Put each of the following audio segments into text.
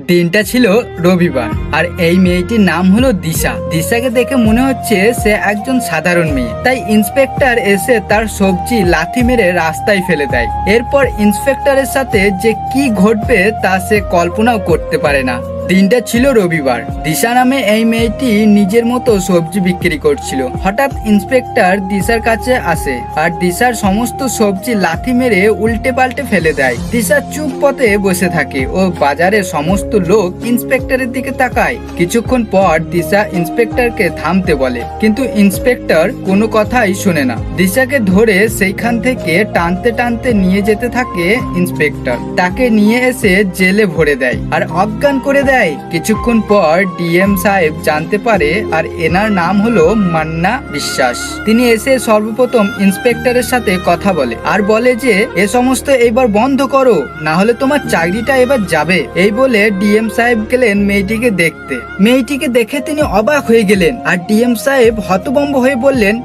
দিনটা ছিল রবিবার আর এই মেয়েটির নাম হলো দিশা। দিশাকে দেখে মনে হচ্ছে সে একজন সাধারণ মেয়ে, তাই ইন্সপেক্টর এসে তার সবজি লাথি মেরে রাস্তায় ফেলে দেয়। এরপর ইন্সপেক্টরের সাথে যে কি ঘটবে তা সে কল্পনাও করতে পারে না। দিনটা ছিল রবিবার। দিশা নামে এই মেয়েটি নিজের মতো সবজি বিক্রি করছিল। হঠাৎ ইন্সপেক্টর দিশার কাছে আসে আর দিশার সমস্ত সবজি লাথি মেরে উল্টে পাল্টে ফেলে দেয়। দিশা চুপ পথে বসে থাকে ও বাজারের সমস্ত লোক ইন্সপেক্টরের দিকে তাকায়। কিছুক্ষণ পর দিশা ইন্সপেক্টরকে থামতে বলে, কিন্তু ইন্সপেক্টর কোনো কথাই শোনে না। দিশাকে ধরে সেইখান থেকে টানতে টানতে নিয়ে যেতে থাকে ইন্সপেক্টর। তাকে নিয়ে এসে জেলে ভরে দেয় আর অজ্ঞান করে দেয়। কিছুক্ষণ পর ডিএম সাহেব জানতে পারে আর এনার নাম হলো মান্না বিশ্বাস। তিনি এসে সর্বপ্রথম ইন্সপেক্টরের সাথে কথা বলে আর বলে যে এ সমস্ত এবার বন্ধ করো, না হলে তোমার চাকরিটা এবার যাবে। এই বলে ডিএম সাহেব গেলেন মেয়েটিকে দেখতে। মেয়েটিকে দেখে তিনি অবাক হয়ে গেলেন আর ডিএম সাহেব হতভম্ব হয়ে বললেন,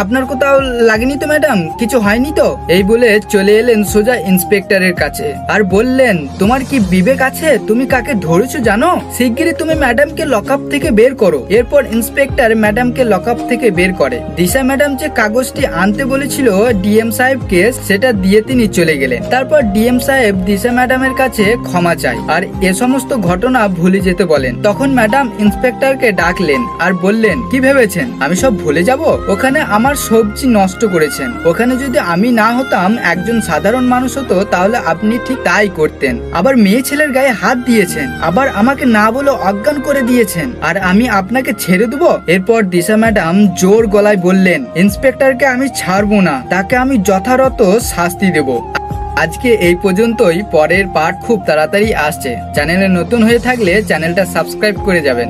আপনার কোথাও লাগেনি তো ম্যাডাম? কিছু হয়নি তো? এই বলে চলে এলেন সোজা ইন্সপেক্টরের কাছে আর বললেন, তোমার কি বিবেক আছে? তুমি কাকে ধরেছো জানো? শিগগিরই তুমি ম্যাডামকে লকআপ থেকে বের করো। এরপর ইন্সপেক্টর ম্যাডামকে লকআপ থেকে বের করে। দিশা ম্যাডাম যে কাগজটি আনতে বলেছিল ডিএম সাহেবকে, সেটা দিয়ে তিনি চলে গেলেন। তারপর ডিএম সাহেব দিশা ম্যাডামের কাছে ক্ষমা চায় আর এ সমস্ত ঘটনা ভুলে যেতে বলেন। তখন ম্যাডাম ইন্সপেক্টরকে ডাকলেন আর বললেন, কি ভেবেছেন আমি সব ভুলে যাব? ওখানে আমার সবজি নষ্ট করেছেন। ওখানে যদি আমি না হতাম, একজন সাধারণ মানুষ হতো, তাহলে আপনি ঠিক তাই করতেন। আবার মেয়ে ছেলের গায়ে হাত দিয়েছেন, আবার আমাকে না বলে অজ্ঞান করে দিয়েছেন, আর আমি আপনাকে ছেড়ে দেবো? এরপর দিশা ম্যাডাম জোর গলায় বললেন, ইন্সপেক্টরকে আমি ছাড়বো না, তাকে আমি যথাযথ শাস্তি দেব। আজকে এই পর্যন্তই। পরের পার্ট খুব তাড়াতাড়ি আসছে। চ্যানেলে নতুন হয়ে থাকলে চ্যানেলটা সাবস্ক্রাইব করে যাবেন।